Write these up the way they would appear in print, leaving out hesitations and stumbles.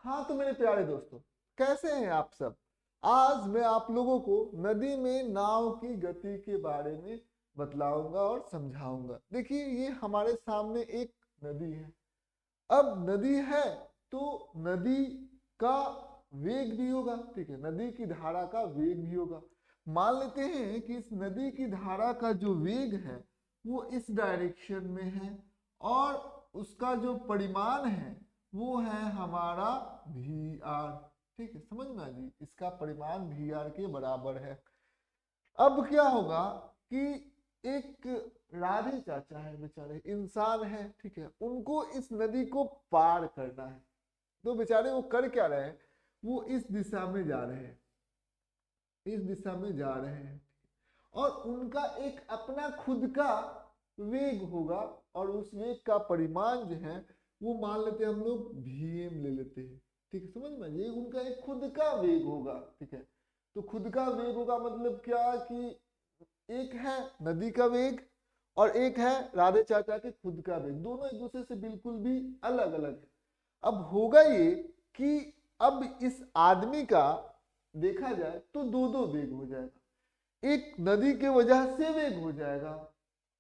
हाँ तो मेरे प्यारे दोस्तों, कैसे हैं आप सब। आज मैं आप लोगों को नदी में नाव की गति के बारे में बतलाऊंगा और समझाऊंगा। देखिए, ये हमारे सामने एक नदी है। अब नदी है तो नदी का वेग भी होगा, ठीक है, नदी की धारा का वेग भी होगा। मान लेते हैं कि इस नदी की धारा का जो वेग है वो इस डायरेक्शन में है, और उसका जो परिमाण है वो है हमारा वी आर। ठीक है, समझ में आया जी, इसका परिमाण वी आर के बराबर है। अब क्या होगा कि एक राधे चाचा है, बेचारे इंसान है, ठीक है, उनको इस नदी को पार करना है। तो बेचारे वो कर क्या रहे हैं, वो इस दिशा में जा रहे हैं, इस दिशा में जा रहे हैं, और उनका एक अपना खुद का वेग होगा, और उस वेग का परिमाण जो है वो मान लेते हैं हम लोग vm ले लेते हैं। ठीक है, समझ में, ये उनका एक खुद का वेग होगा। ठीक है, तो खुद का वेग होगा मतलब क्या कि एक है नदी का वेग और एक है राधे चाचा के खुद का वेग, दोनों एक दूसरे से बिल्कुल भी अलग अलग है। अब होगा ये कि अब इस आदमी का देखा जाए तो दो दो वेग हो जाएगा। एक नदी के वजह से वेग हो जाएगा,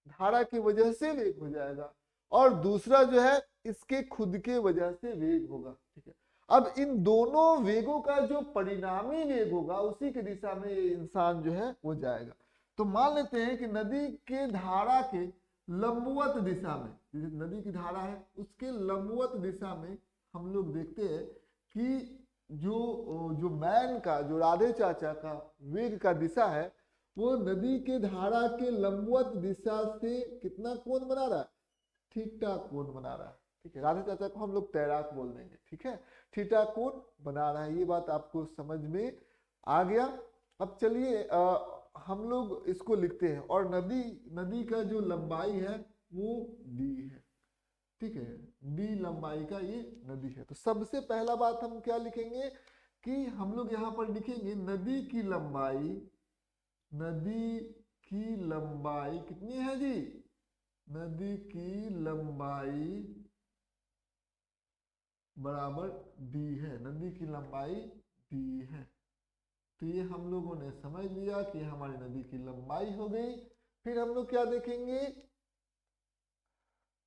धारा की वजह से वेग हो जाएगा, और दूसरा जो है इसके खुद के वजह से वेग होगा। ठीक है, अब इन दोनों वेगों का जो परिणामी वेग होगा उसी की दिशा में ये इंसान जो है वो जाएगा। तो मान लेते हैं कि नदी के धारा के लंबवत दिशा में, नदी की धारा है उसके लंबवत दिशा में हम लोग देखते हैं कि जो जो मैन का, जो राधे चाचा का वेग का दिशा है वो नदी के धारा के लंबवत दिशा से कितना कोण बना रहा है, थीटा कोण बना रहा है। ठीक है, राधे चाचा को हम लोग तैराक बोल देंगे। ठीक है, थीटा कोण बना रहा है, ये बात आपको समझ में आ गया। अब चलिए हम लोग इसको लिखते हैं, और नदी नदी का जो लंबाई है वो डी है। ठीक है, डी लंबाई का ये नदी है। तो सबसे पहला बात हम क्या लिखेंगे कि हम लोग यहाँ पर लिखेंगे नदी की लंबाई, नदी की लंबाई कितनी है जी, नदी की लंबाई बराबर डी है, नदी की लंबाई डी है। तो ये हम लोगों ने समझ लिया कि हमारी नदी की लंबाई हो गई। फिर हम लोग क्या देखेंगे,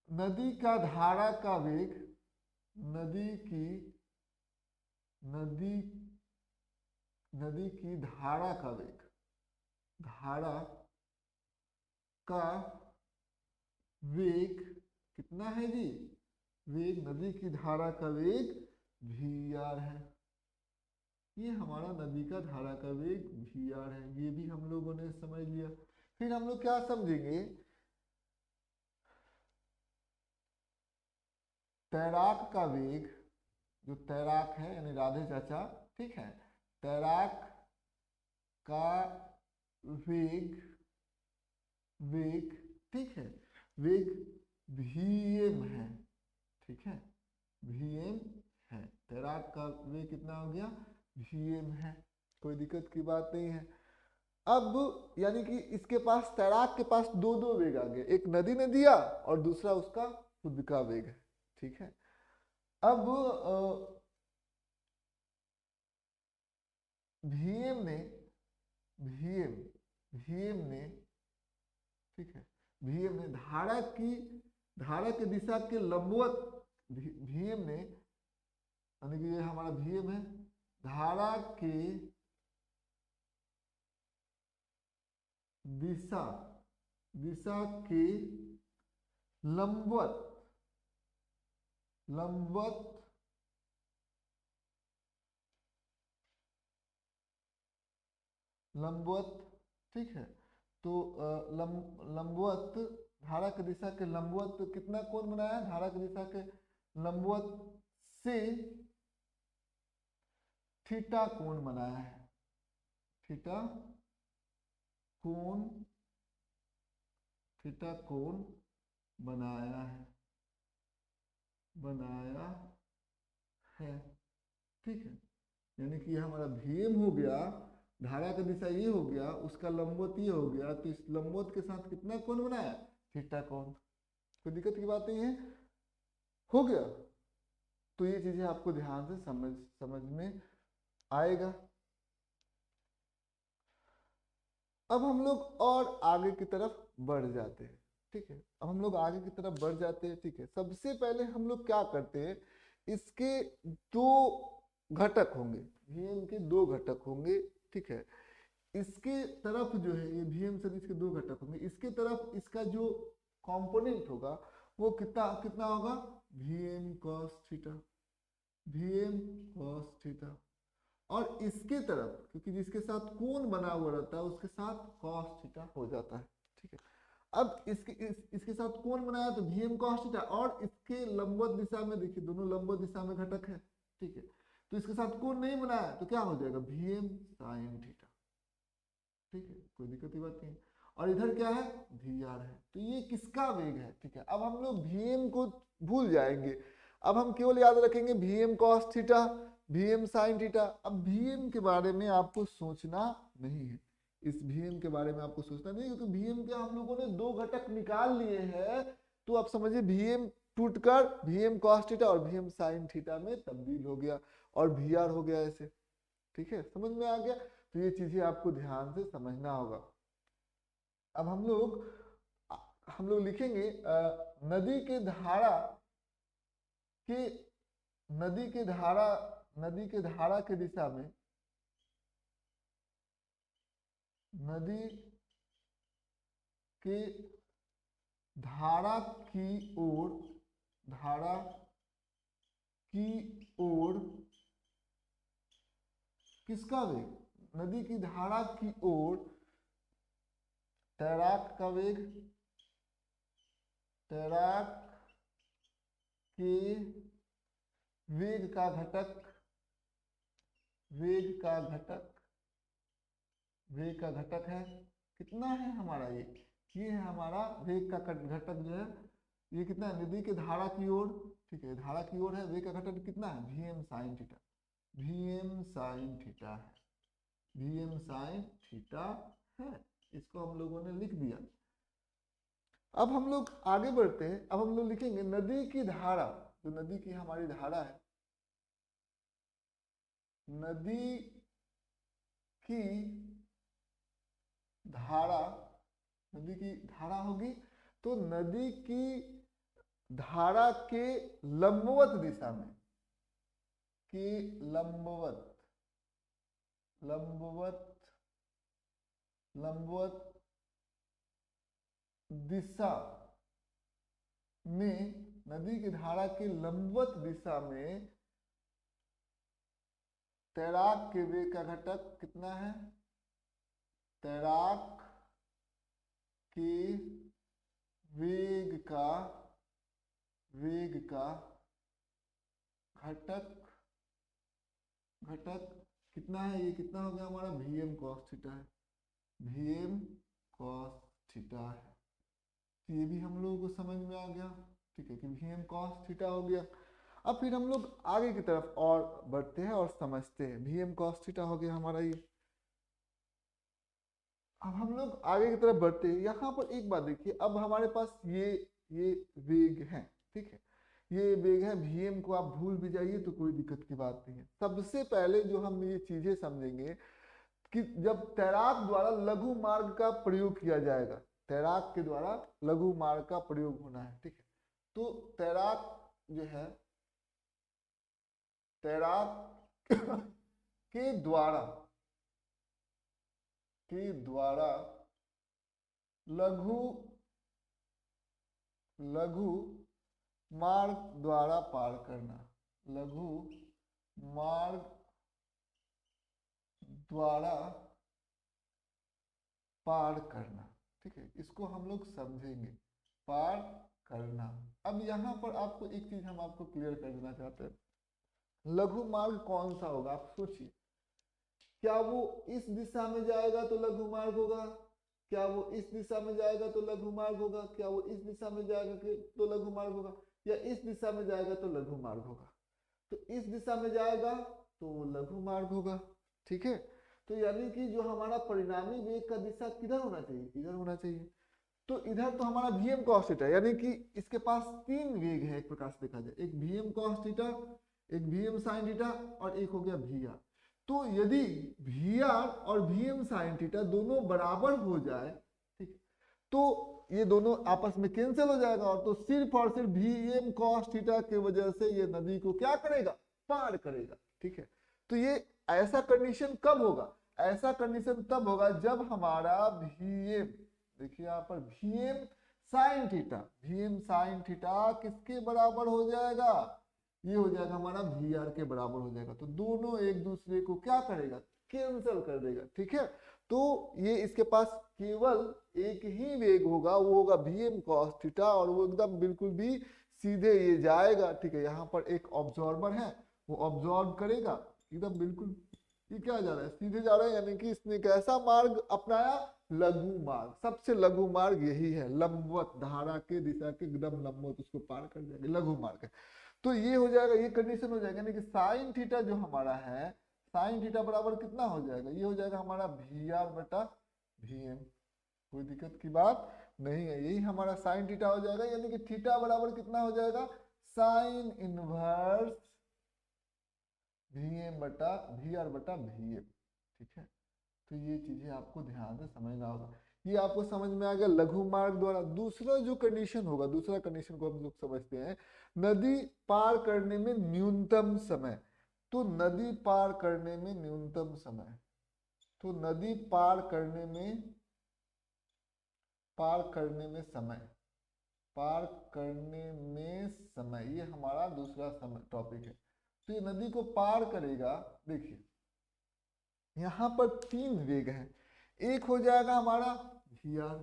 नदी का धारा का वेग, नदी की नदी नदी की धारा का वेग, धारा का वेग कितना है जी, वेग, नदी की धारा का वेग वी आर है। ये हमारा नदी का धारा का वेग वी आर है, ये भी हम लोगों ने समझ लिया। फिर हम लोग क्या समझेंगे, तैराक का वेग, जो तैराक है यानी राधे चाचा, ठीक है, तैराक का वेग, वेग, ठीक है, वेग vm है। ठीक है, vm है, तैराक का वेग कितना हो गया, vm है, कोई दिक्कत की बात नहीं है। अब यानी कि इसके पास, तैराक के पास दो दो वेग आ गए, एक नदी ने दिया और दूसरा उसका खुद का वेग है। ठीक है, अब vm ने vm vm ने ठीक है, vm ने धारा की दिशा के लंबवत, vm ने यानी कि ये हमारा vm है, धारा के दिशा दिशा के लंबवत, लंबवत लंबवत ठीक है, तो लंबवत, धारा की दिशा के लंबवत कितना कोण बनाया है, धारा की दिशा के लंबवत से थीटा कोण बनाया है, थीटा कोण, थीटा कोण बनाया है, बनाया है। ठीक है, यानी कि हमारा vm हो गया, धारा का दिशा ये हो गया, उसका लंबवत ये हो गया, तो इस लंबवत के साथ कितना कोण बनाया, थीटा कोण। कोई दिक्कत की बात नहीं है, हो गया। तो ये चीजें आपको ध्यान से समझ में आएगा। अब हम लोग और आगे की तरफ बढ़ जाते हैं, ठीक है। अब हम लोग आगे की तरफ बढ़ जाते हैं, ठीक है। सबसे पहले हम लोग क्या करते हैं, इसके दो घटक होंगे, भीम के दो घटक होंगे, ठीक है। इसके तरफ जो है ये भीम सदिश के दो घटक होंगे, इसके तरफ इसका जो कंपोनेंट होगा वो कितना कितना होगा, Bhim cos theta, Bhim cos theta. और इसके तरफ क्योंकि जिसके साथ कोण बना हुआ रहता है उसके साथ कॉस थीटा हो जाता है, ठीक है। अब इसके साथ कोण बनाया तो भीम कॉस थीटा, और इसके लंबवत दिशा में देखिए दोनों लंबवत दिशा में घटक है, ठीक है। तो इसके साथ कोण नहीं बनाया तो क्या हो जाएगा, भीम साइन थीटा, ठीक है, कोई दिक्कत की बात नहीं। और इधर क्या है, वी आर है। तो ये किसका वेग है, ठीक है। अब हम लोग भीम को भूल जाएंगे, अब हम केवल याद रखेंगे Bhim cos theta, Bhim sine theta. अब भीम के बारे में आपको सोचना नहीं है, इस भीम के बारे में आपको सोचना नहीं, क्योंकि भीम के हम लोगों ने दो घटक निकाल लिए हैं। तो आप समझिए भीम टूटकर भीम कॉस थीटा और भीम साइन थीटा में तब्दील हो गया और वी आर हो गया ऐसे, ठीक है, समझ में आ गया। तो ये चीजें आपको ध्यान से समझना होगा। अब हम लोग लिखेंगे नदी के धारा के नदी के धारा के दिशा में, नदी के धारा की ओर, धारा की ओर किसका वेग, नदी की धारा की ओर तैराक का वेग, तैराक के वेग का घटक, वेग का घटक, वेग का घटक है कितना है हमारा, ये है हमारा वेग का घटक जो है, ये कितना है, नदी के धारा की ओर, ठीक है, धारा की ओर है, वेग का घटक कितना है, Bhim sine theta, Bhim sine theta है, भीम साइन थीटा है। इसको हम लोगों ने लिख दिया। अब हम लोग आगे बढ़ते हैं, अब हम लोग लिखेंगे नदी की धारा, जो नदी की हमारी धारा है, नदी की धारा, नदी की धारा होगी तो नदी की धारा के लंबवत दिशा में, कि लंबवत, लंबवत, लंबवत दिशा में, नदी की धारा के लंबवत दिशा में तैराक के वेग का घटक कितना है, तैराक के वेग का घटक कितना है, ये कितना हो गया हमारा, भीएम कॉस थीटा है, भीएम कॉस थीटा है। तो ये भी हम लोगों को समझ में आ गया, ठीक है, कि भीएम कॉस थीटा हो गया। अब फिर हम लोग आगे की तरफ और बढ़ते हैं और समझते हैं, भीएम कॉस थीटा हो गया हमारा ये। अब हम लोग आगे की तरफ बढ़ते हैं, यहाँ पर एक बात देखिए, अब हमारे पास ये वेग है, ठीक है, ये वेग है, भीएम को आप भूल भी जाइए तो कोई दिक्कत की बात नहीं है। सबसे पहले जो हम ये चीजें समझेंगे कि जब तैराक द्वारा लघु मार्ग का प्रयोग किया जाएगा, तैराक के द्वारा लघु मार्ग का प्रयोग होना है, ठीक है। तो तैराक जो है, तैराक के द्वारा लघु मार्ग द्वारा पार करना, लघु मार्ग द्वारा पार करना, ठीक है, इसको हम लोग समझेंगे, पार करना। अब यहाँ पर आपको एक चीज हम आपको क्लियर कर देना चाहते हैं, लघु मार्ग कौन सा होगा, आप सोचिए, क्या वो इस दिशा में जाएगा तो लघु मार्ग होगा, क्या वो इस दिशा में जाएगा तो लघु मार्ग होगा, क्या वो इस दिशा में जाएगा तो लघु मार्ग होगा, या इस दिशा में जाएगा तो लघु मार्ग होगा। तो इस दिशा में जाएगा तो लघु मार्ग होगा, ठीक है। तो यानी कि जो हमारा परिणामी वेग का दिशा किधर होना चाहिए, इधर होना चाहिए। तो इधर तो हमारा भीएम कॉस थीटा, यानी कि इसके पास तीन वेग है एक प्रकार से देखा जाए, एक भीएम कॉस थीटा, एक Vm sin थीटा और एक हो गया Vr। तो यदि Vr और Vm sin थीटा दोनों बराबर हो जाए, ठीक, तो ये दोनों आपस में कैंसिल हो जाएगा, और तो सिर्फ और सिर्फ Vm cos थीटा की वजह से ये नदी को क्या करेगा, पार करेगा। ठीक है, तो ये ऐसा कंडीशन कब होगा, ऐसा कंडीशन तब होगा जब हमारा Vm, देखिए यहाँ पर Vm sin theta, Vm sin theta किसके बराबर हो जाएगा, ये हो जाएगा हमारा Vr के बराबर हो जाएगा। तो दोनों एक दूसरे को क्या करेगा, कैंसिल कर देगा। ठीक है, तो ये इसके पास केवल एक ही वेग होगा, वो होगा Vm cos थीटा, और वो एकदम बिल्कुल भी सीधे ये जाएगा। ठीक है, यहाँ पर एक ऑब्जॉर्बर है, वो ऑब्जॉर्व करेगा एकदम बिल्कुल, ये क्या जा रहा है, सीधे जा रहा है, यानी कि इसने कैसा मार्ग अपनाया, लघु मार्ग। सबसे लघु मार्ग यही है, लंबवत, धारा के दिशा के एकदम लंबवत उसको पार कर जाएगा, लघु मार्ग है। तो ये हो जाएगा, ये कंडीशन हो जाएगा, यानी कि साइन थीटा जो हमारा है, साइन थीटा बराबर कितना हो जाएगा, ये हो जाएगा हमारा Vr बटा Vm। कोई दिक्कत की बात नहीं है, यही हमारा साइन थीटा हो जाएगा, यानी कि थीटा बराबर कितना हो जाएगा, साइन इनवर्स Vm बटा Vr बटा Vm। ठीक है, तो ये चीजें आपको ध्यान से समझना होगा। ये आपको समझ में आ गया लघु मार्ग द्वारा। दूसरा जो कंडीशन होगा, दूसरा कंडीशन को हम लोग समझते हैं, नदी पार करने में न्यूनतम समय। तो नदी पार करने में न्यूनतम समय, तो नदी पार करने में समय, पार करने में समय, ये हमारा दूसरा समय टॉपिक है। तो ये नदी को पार करेगा, देखिए यहाँ पर तीन वेग हैं, एक हो जाएगा हमारा Vr,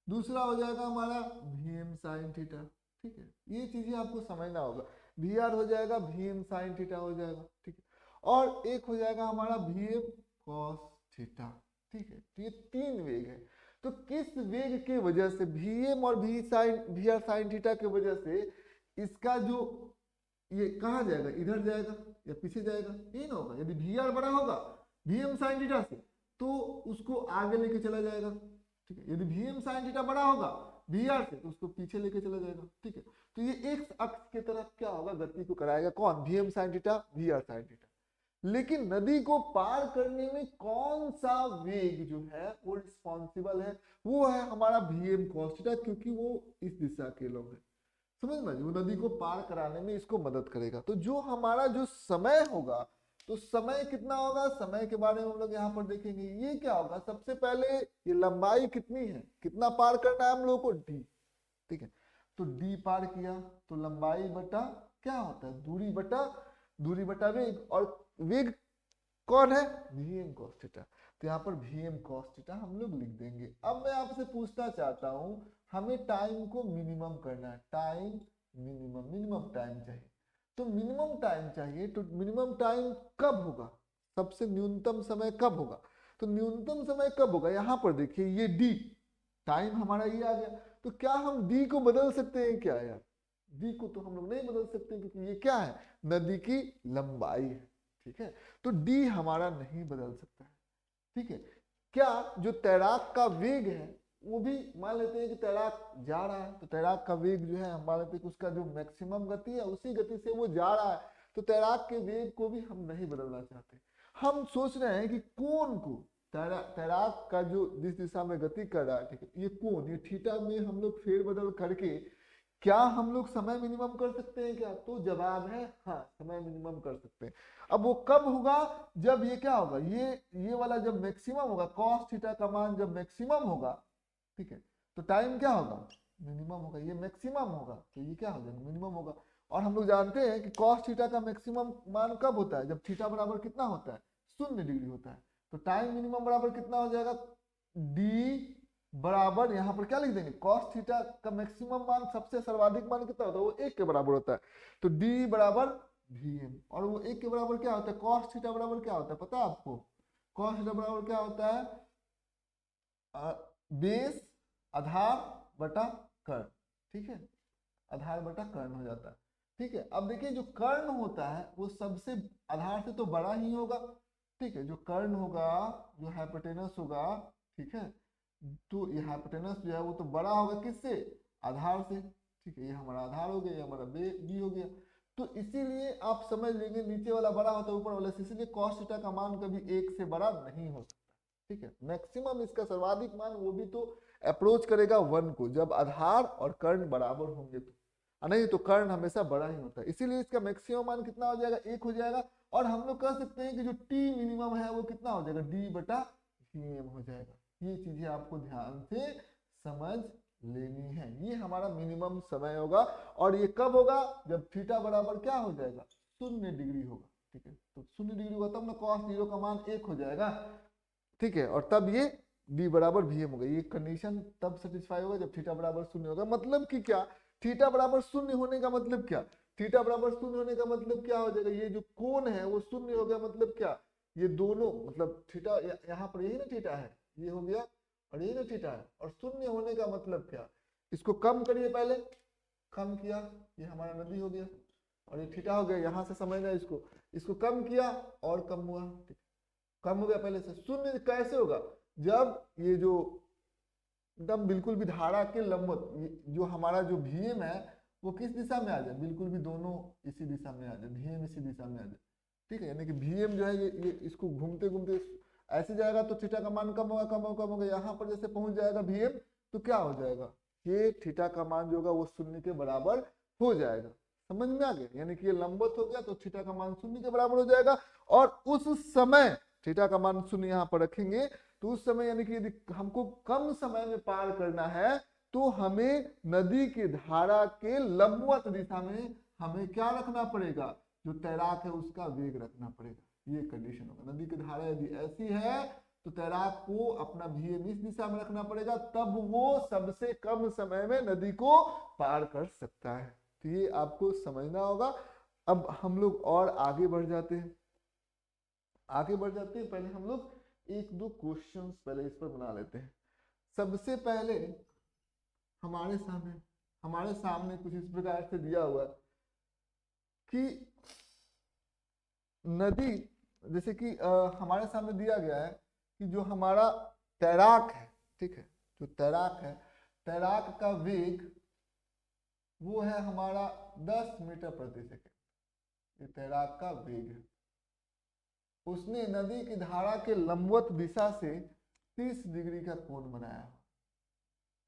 दूसरा हो जाएगा हमारा Vm sin थीटा। ठीक है, ये चीजें आपको समझना होगा, Vr हो जाएगा Vm sin थीटा हो जाएगा। ठीक है, और एक हो जाएगा हमारा Vm cos थीटा। ठीक है, तो ये तीन वेग है। तो किस वेग के वजह से, Vm और Vr sin थीटा के वजह से इसका जो ये कहाँ जाएगा, इधर जाएगा या पीछे जाएगा, ये ना होगा। यदि Vr बड़ा होगा Vm sin थीटा से, तो उसको आगे लेके चला जाएगा। ठीक है, यदि Vm sin थीटा बड़ा होगा Vr से, तो उसको पीछे लेके चला जाएगा। ठीक है, तो ये एक अक्ष की तरफ क्या होगा, गति को कराएगा, कौन, Vm sin theta, Vr sin theta. लेकिन नदी को पार करने में कौन सा वेग जो है वो रिस्पॉन्सिबल है, वो है हमारा Vm cos थीटा, क्योंकि वो इस दिशा के लोग हैं। समझ में, वो नदी को पार कराने में इसको मदद करेगा। तो जो हमारा जो समय होगा, तो समय कितना होगा, समय के बारे में हम लोग यहाँ पर देखेंगे। ये क्या होगा, सबसे पहले ये लंबाई कितनी है, कितना पार करना है हम लोग को, d। ठीक है, तो d पार किया, तो लंबाई बटा क्या होता है, दूरी बटा वेग, और वेग कौन है, Vm cos थीटा। तो यहाँ पर Vm cos थीटा हम लोग लिख देंगे। अब मैं आपसे पूछना चाहता हूँ, हमें टाइम को मिनिमम करना है, टाइम मिनिमम टाइम चाहिए। तो मिनिमम टाइम चाहिए, तो मिनिमम टाइम कब होगा, सबसे न्यूनतम समय कब होगा, तो न्यूनतम समय कब होगा, यहाँ पर देखिए ये d टाइम हमारा ये आ गया। तो क्या हम d को बदल सकते हैं क्या यार, d को तो हम लोग नहीं बदल सकते, क्योंकि ये क्या है, नदी की लंबाई है। ठीक है, तो d हमारा नहीं बदल सकता है। ठीक है, क्या जो तैराक का वेग है, वो भी मान लेते हैं कि तैराक जा रहा है, तो तैराक का वेग जो है हम मान लेते हैं कि उसका जो मैक्सिमम गति है उसी गति से वो जा रहा है। तो तैराक के वेग को भी हम नहीं बदलना चाहते, हम सोच रहे हैं कि कोण को, तैराक का जो जिस दिशा में गति कर रहा है, ठीक है, ये कोण, ये थीटा में हम लोग फेरबदल करके क्या हम लोग समय मिनिमम कर सकते हैं क्या, तो जवाब है हाँ, समय मिनिमम कर सकते हैं। अब वो कब होगा, जब ये क्या होगा, ये वाला जब मैक्सिमम होगा, cos थीटा का मान जब मैक्सिमम होगा, ठीक है, तो टाइम क्या होगा, मिनिमम होगा। ये मैक्सिमम होगा तो ये क्या हो जाएगा, मिनिमम होगा। और हम लोग जानते हैं कि cos थीटा का मैक्सिमम मान कब होता है, जब थीटा बराबर कितना होता है, 0 डिग्री होता है। तो टाइम मिनिमम बराबर कितना हो जाएगा, d बराबर, यहाँ पर क्या लिख देंगे, cos थीटा का मैक्सिमम मान, सबसे सर्वाधिक मान कितना होता है, वो 1 के बराबर होता है। तो d बराबर Vm, और वो 1 के बराबर क्या होता है, cos थीटा बराबर क्या होता है पता है आपको, cos थीटा बराबर क्या होता है, बेस आधार बटा कर्ण। ठीक है, आधार बटा कर्ण हो जाता है। ठीक है, अब देखिए जो कर्ण होता है वो सबसे आधार से तो बड़ा ही होगा। ठीक है, जो कर्ण होगा, जो हाइपोटेनस होगा, ठीक है, तो ये हाइपोटेनस जो है वो तो बड़ा होगा किससे, आधार से। ठीक है, ये हमारा आधार हो गया, ये हमारा बी हो गया। तो इसीलिए आप समझ लेंगे नीचे वाला बड़ा होता है ऊपर वाला से, इसीलिए cos थीटा का मान कभी 1 से बड़ा नहीं हो सकता। ठीक है, मैक्सिमम इसका सर्वाधिक मान वो भी तो अप्रोच करेगा 1 को, जब आधार और कर्ण बराबर होंगे तो, नहीं तो कर्ण हमेशा बड़ा ही होता है। इसीलिए इसका मैक्सिमम मान कितना हो जाएगा, 1 हो जाएगा। और हम लोग कह सकते हैं कि जो टी मिनिमम है वो कितना हो जाएगा, डी बटा वी हो जाएगा। ये चीजें आपको ध्यान से समझ लेनी है। ये हमारा मिनिमम समय होगा, और ये कब होगा, जब थीटा बराबर क्या हो जाएगा, 0 डिग्री होगा। ठीक है, तो 0 डिग्री होगा तब ना cos 0 का मान 1 हो जाएगा। ठीक है, और तब ये d बराबर वी एम होगा। ये कंडीशन तब सेटिस्फाई होगा जब थीटा बराबर 0 होगा। मतलब कि क्या, थीटा बराबर 0 होने का मतलब क्या, थीटा बराबर 0 होने का मतलब क्या हो जाएगा, ये जो कोण है वो 0 हो गया। मतलब क्या, ये दोनों मतलब थीटा यहाँ पर यही ना थीटा है, ये हो गया और यही ना थीटा है। और 0 होने का मतलब क्या, इसको कम करिए, पहले कम किया, ये हमारा नदी हो गया, और ये थीटा हो गया। यहाँ से समझना इसको कम किया और कम हुआ, कम हो गया पहले से। 0 कैसे होगा, जब ये जो एकदम बिल्कुल भी धारा के लंबवत, जो हमारा जो भीम है वो किस दिशा में आ जाए, बिल्कुल भी दोनों इसी दिशा में आ जाए, भीम इसी दिशा में आ जाए। ठीक है, यानी कि भीम जो है ये इसको घूमते घूमते ऐसे जाएगा तो थीटा का मान कम होगा, कम होगा। यहाँ पर जैसे पहुंच जाएगा भीम तो क्या हो जाएगा, ये थीटा का मान जो होगा वो 0 के बराबर हो जाएगा। समझ में आ गया, यानी कि ये लंबवत हो गया तो थीटा का मान 0 के बराबर हो जाएगा। और उस समय थीटा का मान 0 यहाँ पर रखेंगे तो उस समय यानी कि यदि हमको कम समय में पार करना है तो हमें नदी की धारा के लंबवत दिशा में हमें क्या रखना पड़ेगा, जो तैराक है उसका वेग रखना पड़ेगा। ये कंडीशन होगा, नदी की धारा यदि ऐसी है तो तैराक को अपना भीम इस दिशा में रखना पड़ेगा, तब वो सबसे कम समय में नदी को पार कर सकता है। तो ये आपको समझना होगा। अब हम लोग और आगे बढ़ जाते हैं, पहले हम लोग एक दो क्वेश्चंस पहले इस पर बना लेते हैं। सबसे पहले हमारे सामने कुछ इस प्रकार से दिया हुआ कि नदी, जैसे कि हमारे सामने दिया गया है कि जो हमारा तैराक है, ठीक है, जो तैराक है, तैराक का वेग वो है हमारा 10 मीटर प्रति सेकेंड। ये तैराक का वेग है। उसने नदी की धारा के लंबवत दिशा से 30 डिग्री का कोण बनाया।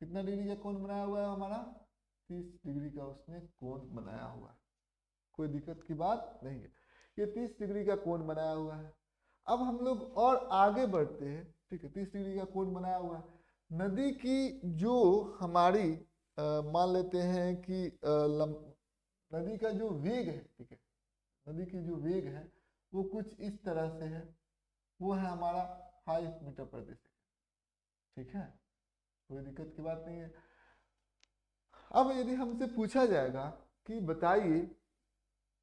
कितना डिग्री का कोण बनाया हुआ है हमारा, 30 डिग्री का उसने कोण बनाया हुआ है। कोई दिक्कत की बात नहीं है, ये 30 डिग्री का कोण बनाया हुआ है। अब हम लोग और आगे बढ़ते हैं। ठीक है, 30 डिग्री का कोण बनाया हुआ है। नदी की जो हमारी मान लेते हैं कि नदी का जो वेग है, ठीक है, नदी की जो वेग है वो कुछ इस तरह से है, वो है हमारा 5 मीटर प्रति सेकेंड। ठीक है, कोई दिक्कत की बात नहीं है। अब यदि हमसे पूछा जाएगा कि बताइए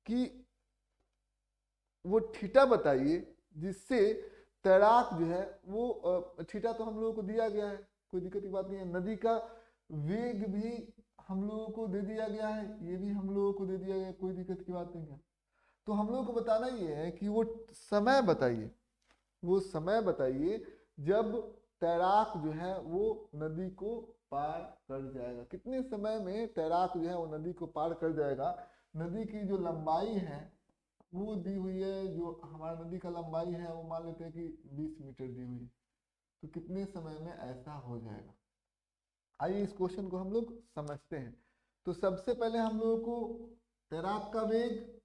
कि वो थीटा बताइए जिससे तैराक जो है वो, थीटा तो हम लोगों को दिया गया है, कोई दिक्कत की बात नहीं है। नदी का वेग भी हम लोगों को दे दिया गया है, ये भी हम लोगों को दे दिया गया है, कोई दिक्कत की बात नहीं है। तो हम लोगों को बताना ये है कि वो समय बताइए, वो समय बताइए जब तैराक जो है वो नदी को पार कर जाएगा। कितने समय में तैराक जो है वो नदी को पार कर जाएगा। नदी की जो लंबाई है वो दी हुई है, जो हमारा नदी का लंबाई है वो मान लेते हैं कि 20 मीटर दी हुई है। तो कितने समय में ऐसा हो जाएगा, आइए इस क्वेश्चन को हम लोग समझते हैं। तो सबसे पहले हम लोगों को तैराक का वेग,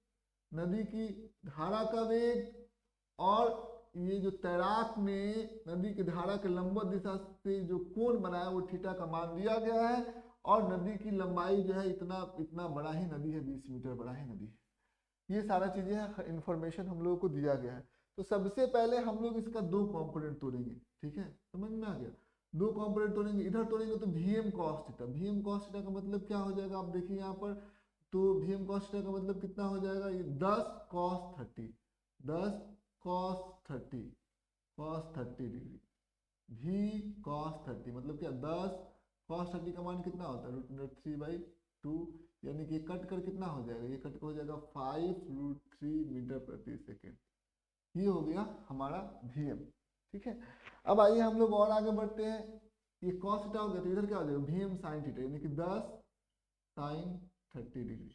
नदी की धारा का वेग, और ये जो तैराक ने नदी की धारा के लंबवत दिशा से जो कोण बनाया वो थीटा का मान दिया गया है। और नदी की लंबाई जो है इतना इतना बड़ा ही नदी है, 20 मीटर बड़ा ही नदी है। ये सारा चीजें इंफॉर्मेशन हम लोगों को दिया गया है। तो सबसे पहले हम लोग इसका दो कंपोनेंट तोड़ेंगे। ठीक है, समझ में आ गया, दो कंपोनेंट तोड़ेंगे। इधर तोड़ेंगे तो vm cos theta, vm cos theta का मतलब क्या हो जाएगा, आप देखिए यहाँ पर, तो vm cos थीटा का मतलब कितना हो जाएगा, ये 10 cos 30, 10 cos 30 degree, v cos 30 मतलब क्या, 10 cos 30 का मान कितना होता है, √3/2, यानी कि कट कर कितना हो जाएगा, ये कट कर हो जाएगा 5√3 मीटर प्रति सेकेंड। ये हो गया हमारा vm। ठीक है, अब आइए हम लोग और आगे बढ़ते हैं। ये cos थीटा हो गया तो इधर क्या हो जाएगा, vm sin थीटा, यानी कि 10 sin 30 डिग्री।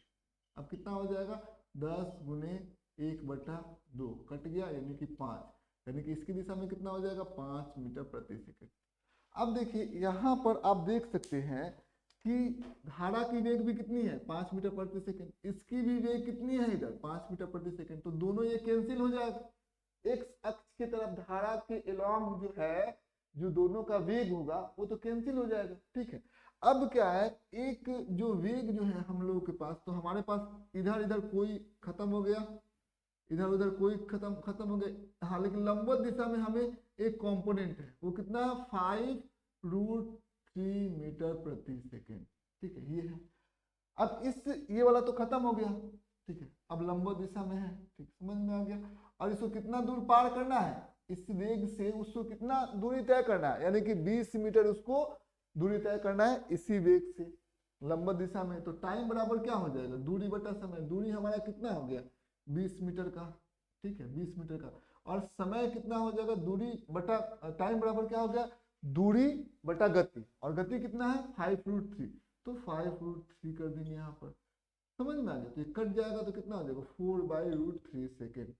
अब कितना हो जाएगा, 10 गुने 1/2 कट गया, यानी कि 5, यानी कि इसकी दिशा में कितना हो जाएगा 5 मीटर प्रति सेकंड। अब देखिए यहाँ पर आप देख सकते हैं कि धारा की वेग भी कितनी है 5 मीटर प्रति सेकंड, इसकी भी वेग कितनी है इधर 5 मीटर प्रति सेकंड, तो दोनों ये कैंसिल हो जाएगा। एक्स अक्ष की तरफ धारा के एलॉन्ग जो है, जो दोनों का वेग होगा वो तो कैंसिल हो जाएगा, ठीक है। अब क्या है, एक जो वेग जो है हम लोगों के पास, तो हमारे पास इधर इधर कोई खत्म हो गया, इधर उधर कोई खत्म खत्म हो गए, हाँ, लेकिन लंबवत दिशा में हमें एक कंपोनेंट है, वो कितना 5√3 मीटर प्रति सेकेंड, ठीक है, ये है। अब इस ये वाला तो खत्म हो गया, ठीक है, अब लंबवत दिशा में है, ठीक, समझ में आ गया। और इसको कितना दूर पार करना है, इस वेग से उसको कितना दूरी तय करना है, यानी कि 20 मीटर उसको दूरी तय करना है इसी वेग से लंबवत दिशा में। तो टाइम बराबर क्या हो जाएगा, दूरी बटा समय, दूरी हमारा कितना हो गया 20 मीटर का, ठीक है, 20 मीटर का, और समय कितना हो जाएगा, दूरी बटा टाइम बराबर क्या हो गया, दूरी बटा गति, और गति कितना है 5√3, तो 5√3 कर देंगे यहाँ पर, समझ में आ गया। तो ये कट जाएगा तो कितना हो जाएगा 4/√3 सेकेंड,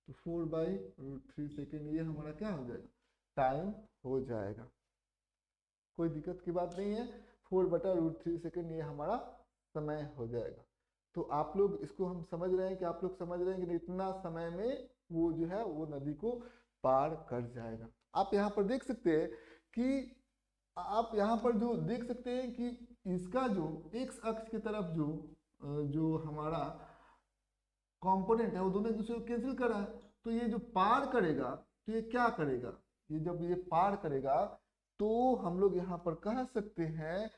तो 4/√3 सेकेंड ये हमारा क्या हो जाएगा, टाइम हो जाएगा, कोई दिक्कत की बात नहीं है, 4/√3 सेकेंड ये हमारा समय हो जाएगा। तो आप लोग इसको हम समझ रहे हैं कि आप लोग समझ रहे हैं कि इतना समय में वो जो है वो नदी को पार कर जाएगा। आप यहाँ पर देख सकते हैं कि आप यहाँ पर जो देख सकते हैं कि इसका जो एक्स अक्ष की तरफ जो हमारा कंपोनेंट है वो दोनों एक दूसरे को कैंसिल कर रहा है, तो ये जो पार करेगा तो ये क्या करेगा, ये जब ये पार करेगा तो हम लोग यहाँ पर कह सकते हैं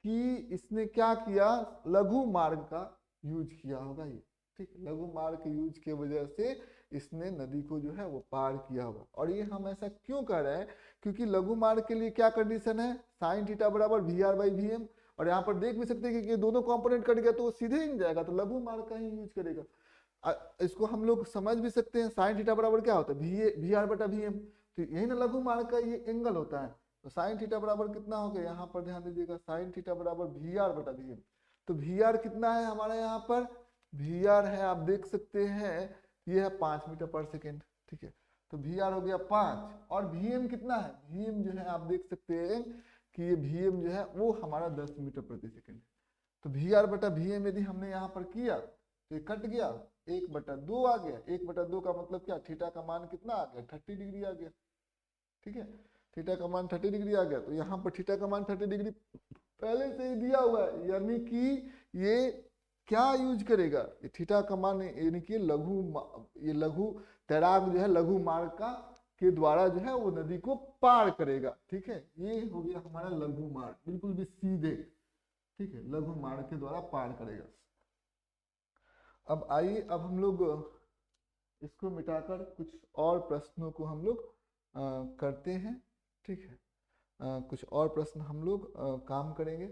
कि इसने क्या किया, लघु मार्ग का यूज किया होगा ये, ठीक, लघु मार्ग के यूज की वजह से इसने नदी को जो है वो पार किया होगा। और ये हम ऐसा क्यों कर रहे हैं, क्योंकि लघु मार्ग के लिए क्या कंडीशन है, साइन थीटा बराबर VR/VM, और यहाँ पर देख भी सकते हैं कि ये दोनों कंपोनेंट कट गया तो वो सीधे ही जाएगा, तो लघु मार्ग का ही यूज करेगा। इसको हम लोग समझ भी सकते हैं, साइन थीटा बराबर क्या होता है VR/VM, तो यही ना लघु मार्ग का ये एंगल होता है। तो साइन थीटा बराबर कितना हो गया, यहाँ पर ध्यान दीजिएगा, साइन थीटा बराबर VR/VM, तो VR कितना है हमारा यहाँ पर, VR है आप देख सकते हैं ये है 5 मीटर पर सेकेंड, ठीक है, तो VR हो गया 5, और VM कितना है, VM जो है आप देख सकते हैं कि ये VM जो है वो हमारा 10 मीटर प्रति सेकेंड, तो VR/VM यदि हमने यहाँ पर किया तो ये कट गया, 1/2 आ गया, 1/2 का मतलब क्या, थीटा का मान कितना आ गया 30 डिग्री आ गया, ठीक है, थीटा का मान 30 डिग्री आ गया, तो यहाँ पर थीटा का मान 30 डिग्री पहले से ही दिया हुआ है, यानी कि ये क्या यूज करेगा, ये थीटा का मान, यानी कि ये लघु तैराक जो है लघु मार्ग का के द्वारा जो है वो नदी को पार करेगा, ठीक है, ये हो गया हमारा लघु मार्ग, बिल्कुल भी सीधे, ठीक है, लघु मार्ग के द्वारा पार करेगा। अब आइए, अब हम लोग इसको मिटाकर कुछ और प्रश्नों को हम लोग करते हैं, ठीक है, कुछ और प्रश्न हम लोग काम करेंगे।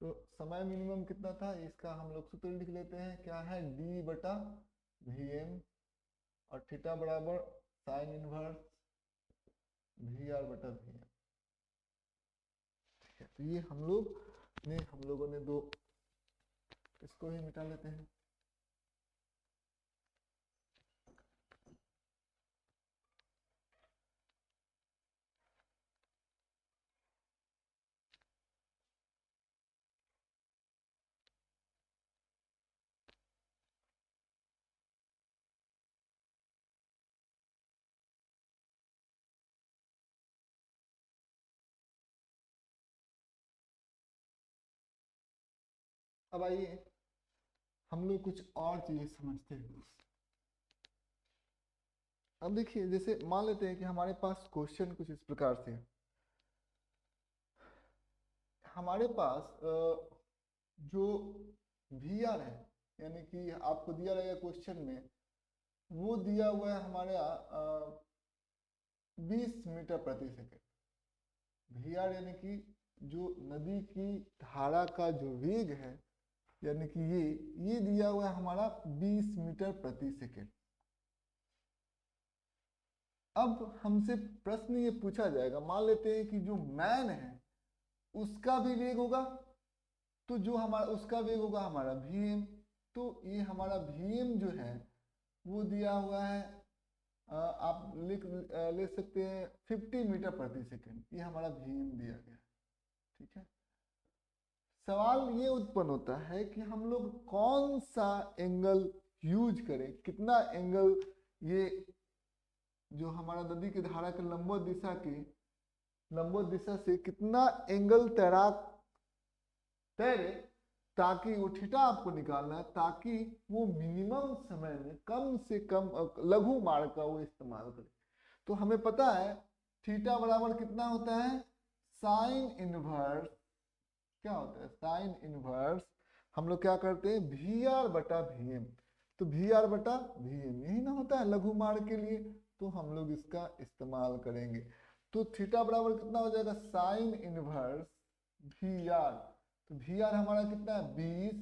तो समय मिनिमम कितना था, इसका हम लोग सूत्र लिख लेते हैं, क्या है D/VM, और थीटा बराबर साइन इनवर्स VR/VM, ठीक है, तो ये हम लोगों ने दो, इसको ही मिटा लेते हैं। अब आइए हम लोग कुछ और चीजें समझते हैं। अब देखिए, जैसे मान लेते हैं कि हमारे पास क्वेश्चन कुछ इस प्रकार से है, हमारे पास जो VR है, यानी कि आपको दिया रहेगा क्वेश्चन में, वो दिया हुआ है हमारे 20 मीटर प्रति सेकेंड, VR यानी कि जो नदी की धारा का जो वेग है, यानी कि ये दिया हुआ है हमारा 20 मीटर प्रति सेकेंड। अब हमसे प्रश्न ये पूछा जाएगा, मान लेते हैं कि जो मैन है उसका भी वेग होगा, तो जो हमारा उसका वेग होगा हमारा vm। तो ये हमारा vm जो है वो दिया हुआ है, आप ले सकते हैं 50 मीटर प्रति सेकेंड, ये हमारा vm दिया गया है। ठीक है, सवाल ये उत्पन्न होता है कि हम लोग कौन सा एंगल यूज करें, कितना एंगल ये जो हमारा नदी की धारा के लंबवत दिशा से कितना एंगल तैराक तैरे, ताकि वो थीटा आपको निकालना है, ताकि वो मिनिमम समय में कम से कम लघु मार्ग का वो इस्तेमाल करे। तो हमें पता है थीटा बराबर कितना होता है, साइन इनवर्स, क्या होता है साइन इनवर्स, हम लोग क्या करते हैं वी आर बटा वी एम। तो वी आर बटा वी एम यही ना होता है लघु मार्ग के लिए, तो हम लोग इसका इस्तेमाल करेंगे। तो थीटा बराबर कितना हो जाएगा, साइन इनवर्स वी आर। तो वी आर हमारा कितना है 20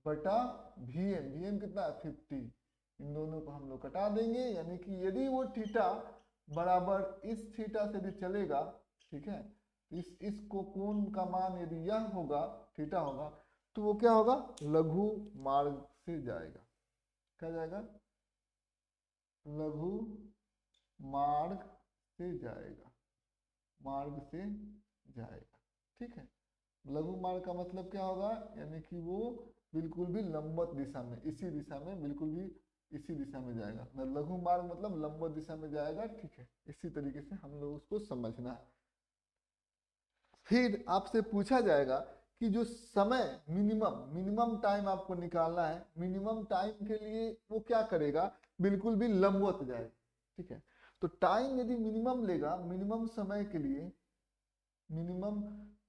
बटा वी एम कितना है 50। इन दोनों को हम लोग कटा देंगे, यानी कि यदि वो थीटा बराबर इस थीटा से भी चलेगा, ठीक है, इस कोण का मान यदि यह होगा थीटा होगा, तो वो क्या होगा लघु मार्ग से जाएगा। क्या जाएगा, लघु मार्ग से जाएगा, मार्ग से जाएगा। ठीक है, लघु मार्ग का मतलब क्या होगा, यानी कि वो बिल्कुल भी लंबवत दिशा में, इसी दिशा में, बिल्कुल भी इसी दिशा में जाएगा। लघु मार्ग मतलब लंबवत दिशा में जाएगा। ठीक है, इसी तरीके से हम लोग उसको समझना है। फिर आपसे पूछा जाएगा कि जो समय मिनिमम टाइम आपको निकालना है, मिनिमम टाइम के लिए वो क्या करेगा, बिल्कुल भी लंबवत जाएगा। ठीक है, तो टाइम यदि मिनिमम लेगा, मिनिमम समय के लिए, मिनिमम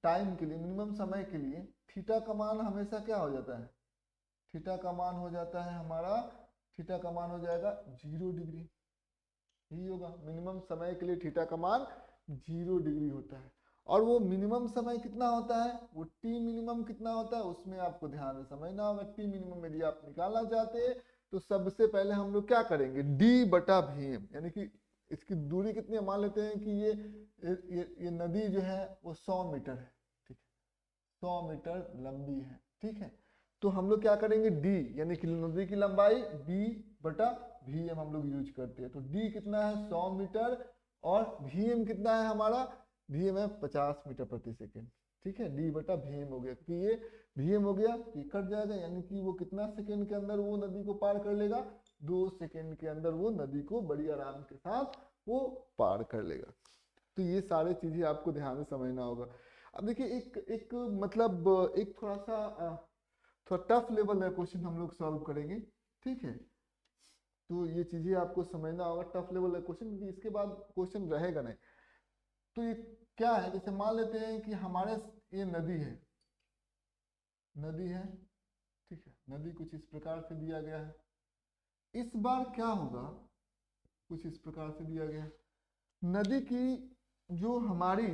टाइम के लिए, मिनिमम समय के लिए थीटा का मान हमेशा क्या हो जाता है, थीटा का मान हो जाता है हमारा, थीटा का मान हो जाएगा 0 डिग्री। यही होगा मिनिमम समय के लिए थीटा का मान 0 डिग्री होता है। और वो मिनिमम समय कितना होता है, वो टी मिनिमम कितना होता है, उसमें आपको ध्यान से समझना होगा। टी मिनिमम यदि आप निकालना चाहते हैं तो सबसे पहले हम लोग क्या करेंगे, डी बटा भीम, यानी कि इसकी दूरी कितनी है, मान लेते हैं कि ये नदी जो है वो 100 मीटर है। ठीक है, 100 मीटर लंबी है। ठीक है, तो हम लोग क्या करेंगे डी, यानी कि नदी की लंबाई डी बटा वी एम हम लोग यूज करते हैं। तो डी कितना है 100 मीटर, और वी एम कितना है हमारा, वी एम है 50 मीटर प्रति सेकेंड। ठीक है, डी बटा वी एम हो गया, क्योंकि ये वी एम हो गया ये कट जाएगा, यानी कि वो कितना सेकेंड के अंदर वो नदी को पार कर लेगा, 2 सेकेंड के अंदर वो नदी को बड़ी आराम के साथ वो पार कर लेगा। तो ये सारे चीजें आपको ध्यान से समझना होगा। अब देखिए एक एक मतलब एक थोड़ा टफ लेवल का क्वेश्चन हम लोग सॉल्व करेंगे। ठीक है, तो ये चीजें आपको समझना होगा, टफ लेवल का क्वेश्चन, क्योंकि इसके बाद क्वेश्चन रहेगा नहीं। तो ये क्या है, जैसे मान लेते हैं कि हमारे ये नदी है, नदी है। ठीक है, नदी कुछ इस प्रकार से दिया गया है। इस बार क्या होगा, कुछ इस प्रकार से दिया गया है। नदी की जो हमारी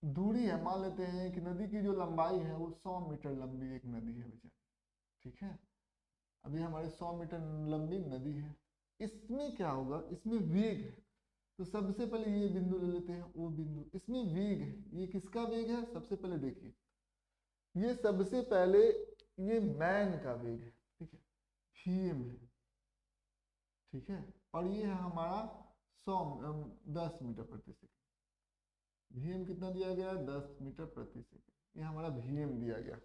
दूरी है, मान लेते हैं कि नदी की जो लंबाई है वो 100 मीटर लंबी एक नदी है बेचारी। ठीक है, अभी हमारे 100 मीटर लंबी नदी है। इसमें क्या होगा, इसमें वेग है। तो सबसे पहले ये बिंदु ले लेते हैं, वो बिंदु, इसमें वेग है। ये किसका वेग है, सबसे पहले देखिए, ये सबसे पहले ये मैन का वेग है। ठीक है, vm है। ठीक है, और ये है हमारा 10 मीटर प्रति सेकंड। vm कितना दिया गया है, 10 मीटर प्रति सेकंड, ये हमारा vm दिया गया।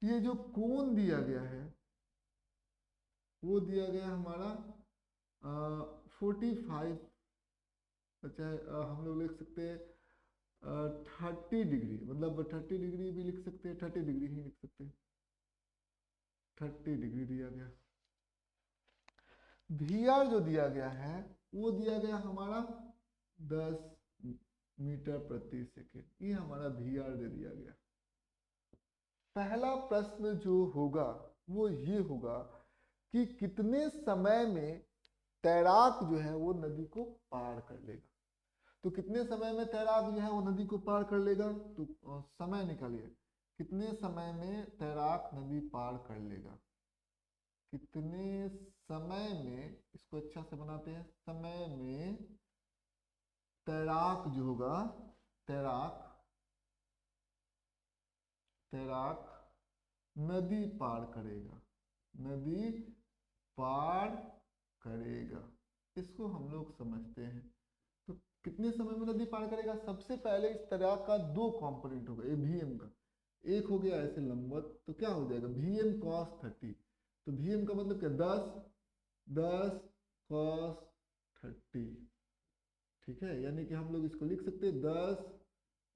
ये जो कोण दिया गया है वो दिया गया हमारा 45, अच्छा हम लोग लिख सकते हैं 30 डिग्री, मतलब 30 डिग्री भी लिख सकते हैं, 30 डिग्री ही लिख सकते हैं, 30 डिग्री दिया गया। वी आर जो दिया गया है वो दिया गया हमारा 10 मीटर प्रति सेकेंड, ये हमारा वी आर दे दिया गया। पहला प्रश्न जो होगा वो ये होगा कि कितने समय में तैराक जो है वो नदी को पार कर लेगा। तो कितने समय में तैराक जो है वो नदी को पार कर लेगा? तो समय निकालिए, कितने समय में तैराक नदी पार कर लेगा? कितने समय में, इसको अच्छा से बनाते हैं, समय में तैराक जो होगा, तैराक तैराक नदी पार करेगा, नदी पार करेगा, इसको हम लोग समझते हैं। तो कितने समय में नदी पार करेगा? सबसे पहले इस तैराक का दो कंपोनेंट होगा, ये भीएम का, एक हो गया ऐसे लंबवत, तो क्या हो जाएगा भीएम कॉस 30। तो भीएम का मतलब क्या, 10 कॉस 30, ठीक है। यानी कि हम लोग इसको लिख सकते हैं 10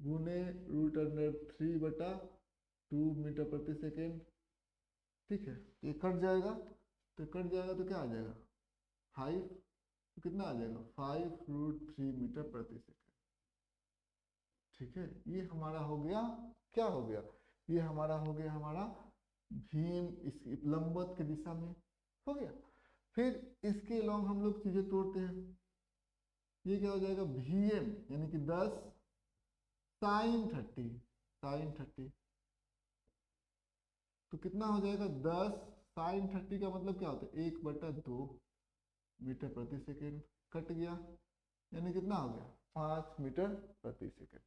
गुने √3/2 मीटर प्रति सेकेंड, ठीक है। ये कट जाएगा, तो कट जाएगा तो क्या आ जाएगा 5, तो कितना आ जाएगा 5√3 मीटर प्रति सेकेंड, ठीक है। ये हमारा हो गया, क्या हो गया, ये हमारा हो गया हमारा भीम, इस लंबवत की दिशा में हो गया। फिर इसके लॉन्ग हम लोग चीजें तोड़ते हैं, ये क्या हो जाएगा भीएम यानी कि 10 साइन 30, तो कितना हो जाएगा 10 साइन 30 का मतलब क्या होता है 1/2 मीटर प्रति सेकेंड, कट गया, यानी कितना हो गया 5 मीटर प्रति सेकेंड,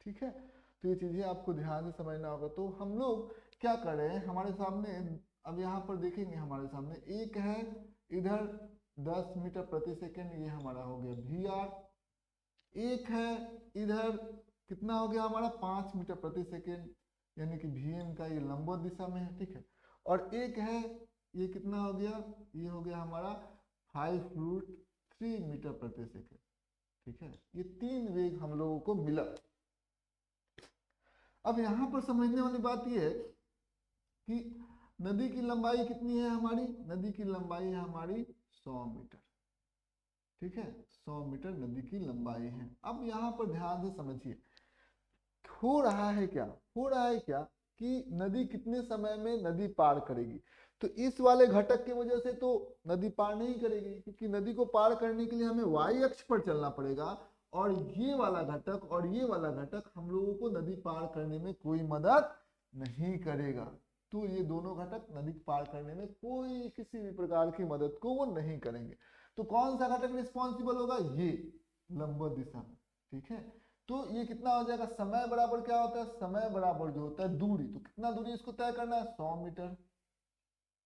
ठीक है। तो ये चीजें आपको ध्यान से समझना होगा। तो हम लोग क्या कर रहे हैं, हमारे सामने अब यहाँ पर देखेंगे, हमारे सामने एक है इधर 10 मीटर प्रति सेकेंड, ये हमारा हो गया वी आर, एक है इधर कितना हो गया हमारा 5 मीटर प्रति सेकेंड, यानी कि वीएम का ये लंबवत दिशा में है, ठीक है। और एक है ये कितना हो गया, ये हो गया हमारा 5√3 मीटर प्रति सेकेंड, ठीक है। ये तीन वेग हम लोगों को मिला। अब यहाँ पर समझने वाली बात यह है कि नदी की लंबाई कितनी है हमारी, नदी की लंबाई है हमारी 100 मीटर, ठीक है। 100 मीटर नदी की लंबाई है। अब यहाँ पर ध्यान से समझिए, हो रहा है क्या, हो रहा है क्या कि नदी कितने समय में नदी पार करेगी। तो इस वाले घटक की वजह से तो नदी पार नहीं करेगी, क्योंकि नदी को पार करने के लिए हमें वाई अक्ष पर चलना पड़ेगा, और ये वाला घटक और ये वाला घटक हम लोगों को नदी पार करने में कोई मदद नहीं करेगा। तो ये दोनों घटक नदी पार करने में कोई किसी भी प्रकार की मदद को वो नहीं करेंगे। तो कौन सा घटक रिस्पॉन्सिबल होगा, ये लंबवत दिशा में, ठीक है। तो ये कितना हो जाएगा, समय बराबर क्या होता है, समय बराबर जो होता है दूरी, तो कितना दूरी इसको तय करना है 100 मीटर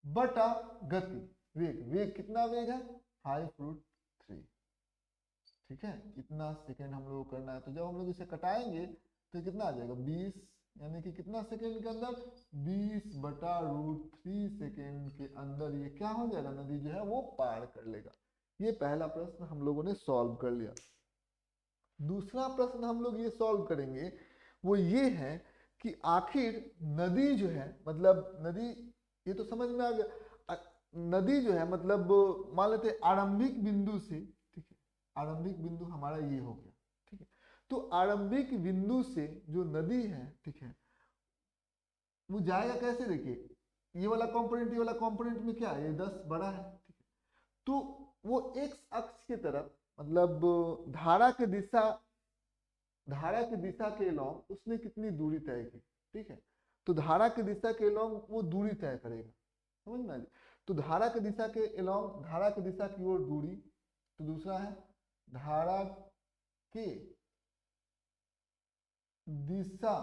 बटा गति, वेग, वेग कितना वेग है 5√3, ठीक है। इतना सेकेंड हम लोग को करना है। तो जब हम लोग इसे कटाएंगे तो कितना आ जाएगा 20, यानी कि कितना सेकेंड के अंदर 20/√3 सेकेंड के अंदर ये क्या हो जाएगा, नदी जो है वो पार कर लेगा। ये पहला प्रश्न हम लोगों ने सॉल्व कर लिया। दूसरा प्रश्न हम लोग ये सॉल्व करेंगे, वो ये है कि आखिर नदी जो है, मतलब नदी, ये तो समझ में आ गया, नदी जो है मतलब मान लेते आरंभिक बिंदु से, ठीक है, आरंभिक बिंदु हमारा ये हो गया, ठीक है। तो आरंभिक बिंदु से जो नदी है, ठीक है, वो जाएगा कैसे, देखिए ये वाला कंपोनेंट, ये वाला कंपोनेंट में क्या है, ये 10 बड़ा है, ठीक है। तो वो एक्स अक्ष की तरफ, मतलब धारा की दिशा के लॉन्ग उसने कितनी दूरी तय की, ठीक है। तो धारा की दिशा के लॉन्ग वो दूरी तय करेगा, समझ में। तो धारा की दिशा के लॉन्ग, धारा की दिशा की ओर दूरी, तो दूसरा है धारा के दिशा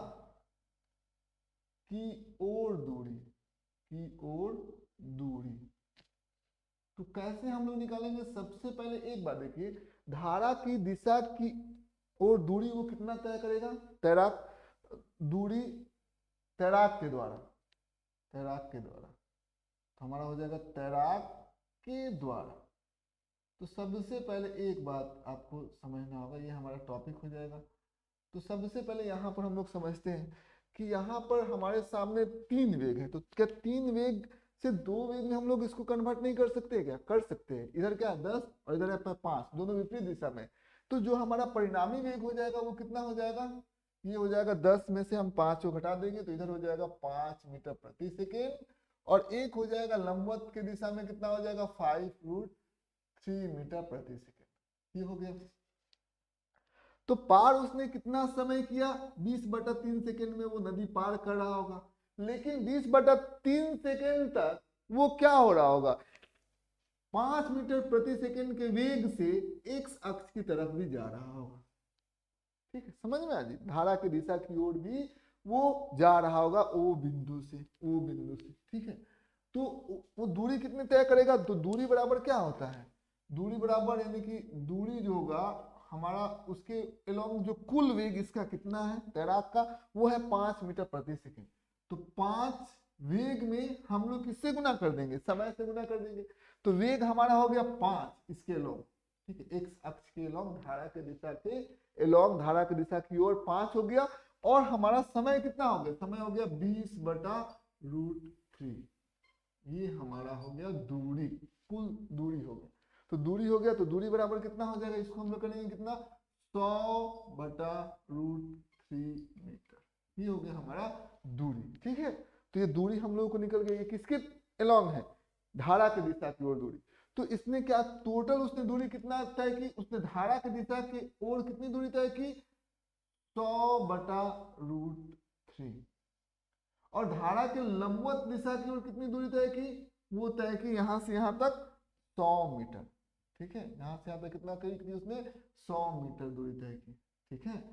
की ओर दूरी, की ओर दूरी। तो कैसे हम लोग निकालेंगे, सबसे पहले एक बात देखिए, धारा की दिशा की ओर दूरी वो कितना तय करेगा, तैराक दूरी, तैराक के द्वारा, तैराक के द्वारा, तो हमारा हो जाएगा तैराक के द्वारा। तो सबसे पहले एक बात आपको समझना होगा, ये हमारा टॉपिक हो जाएगा। तो सबसे पहले यहाँ पर हम लोग समझते हैं कि यहाँ पर हमारे सामने 3 वेग है, तो क्या 3 वेग से 2 वेग में हम लोग इसको कन्वर्ट नहीं कर सकते, क्या कर सकते हैं। इधर क्या 10 और इधर है 5, दोनों विपरीत दिशा में। तो जो हमारा परिणामी वेग हो जाएगा वो कितना हो जाएगा, ये हो जाएगा 10 में से हम 5 को घटा देंगे, तो इधर हो जाएगा 5 मीटर प्रति सेकेंड, और एक हो जाएगा लंबवत की दिशा में कितना हो जाएगा 5√3 मीटर प्रति सेकेंड, ये हो गया। तो पार उसने कितना समय किया, 20/3 सेकेंड में वो नदी पार कर रहा होगा। लेकिन 20/3 सेकेंड तक वो क्या हो रहा होगा, 5 मीटर प्रति सेकेंड के वेग से एक्स अक्ष की तरफ भी जा रहा होगा। ठीक है, समझ में आ जी, धारा की दिशा की ओर भी वो जा रहा होगा, ओ बिंदु से, ओ बिंदु से। ठीक है, तो वो दूरी कितनी तय करेगा, तो दूरी बराबर क्या होता है, दूरी बराबर यानी कि दूरी जो होगा हमारा उसके एलोंग जो कुल वेग इसका कितना है तैराक का, वो है 5 मीटर प्रति सेकेंड। तो 5 वेग में हम लोग किससे गुना कर देंगे, समय से गुना कर देंगे। तो वेग हमारा हो गया 5 इसके एलोंग, ठीक है, एक्स अक्ष के एलोंग, धारा के दिशा के एलोंग, धारा की दिशा की ओर 5 हो गया। और हमारा समय कितना हो गया, समय हो गया 20/√3। ये हमारा हो गया दूरी, कुल दूरी हो गया। तो दूरी हो गया, तो दूरी बराबर कितना हो जाएगा, इसको हम लोग करेंगे कितना, 100/√3 मीटर। ये हो गया हमारा दूरी। ठीक है, तो ये दूरी हम लोगों को निकल गई, ये किसके एलोंग है, धारा की दिशा की ओर दूरी। तो इसने क्या टोटल उसने दूरी कितना तय की, उसने धारा की दिशा की ओर कितनी दूरी तय की, 100/√3। और धारा के लंबवत दिशा की ओर कितनी दूरी तय की, वो तय की यहां से यहां तक 100 मीटर। ठीक है, यहां से यहां तक कितना करी की उसने, 100 मीटर दूरी तय की। ठीक है,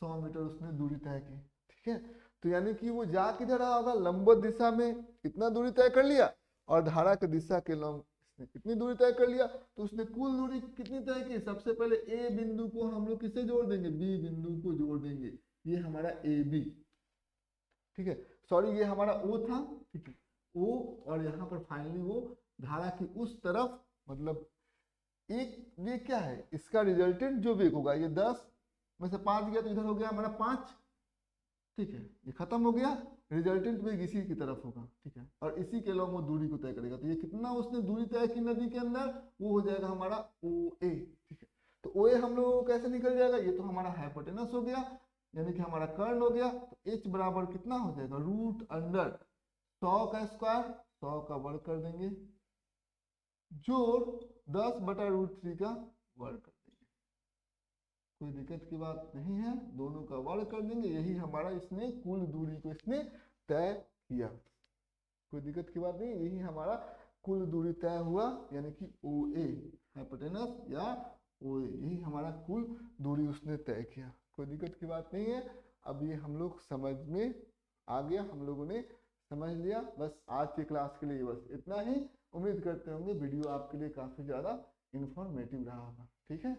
100 मीटर उसने दूरी तय की। ठीक है, तो यानी कि वो जा किधर रहा होगा, लंबवत दिशा में कितना दूरी तय कर लिया, और धारा की दिशा के लंब इसने कितनी दूरी तय कर लिया। तो उसने कुल दूरी कितनी तय की, सबसे पहले ए बिंदु को हम लोग किससे जोड़ देंगे, बी बिंदु को जोड़ देंगे, ये हमारा ए बी। ठीक है, सॉरी ये हमारा ओ था। ठीक है, ओ, और यहाँ पर फाइनली वो धारा की उस तरफ, मतलब एक वेग क्या है, इसका रिजल्टेंट जो वेग होगा, ये 10 में से 5 गया तो इधर हो गया हमारा 5। ठीक है, ये खत्म हो गया, रिजल्टेंट वेग इसी की तरफ होगा। ठीक है, और इसी के अलावा वो दूरी को तय करेगा। तो ये कितना उसने दूरी तय की नदी के अंदर, वो हो जाएगा हमारा ओ ए। ठीक है, तो ओ ए हम लोगों को कैसे निकल जाएगा, ये तो हमारा हाइपोटेनस हो गया, यानी कि हमारा कर्ण हो गया। तो एच बराबर कितना हो जाएगा, √100 का स्क्वायर, 100 का वर्ग कर देंगे, जोड़ 10/√3 का वर्ग कर देंगे। कोई दिक्कत की बात नहीं है, दोनों का वर्ग कर देंगे, यही हमारा इसने कुल दूरी को इसने तय किया। कोई दिक्कत की बात नहीं, यही हमारा कुल दूरी तय हुआ, यानी कि ओ ए हाइपोटेनस या ओ ए, यही हमारा कुल दूरी उसने तय किया। कोई दिक्कत की बात नहीं है। अब ये हम लोग समझ में आ गया, हम लोगों ने समझ लिया। बस आज की क्लास के लिए बस इतना ही। उम्मीद करते होंगे वीडियो आपके लिए काफ़ी ज़्यादा इंफॉर्मेटिव रहा होगा। ठीक है।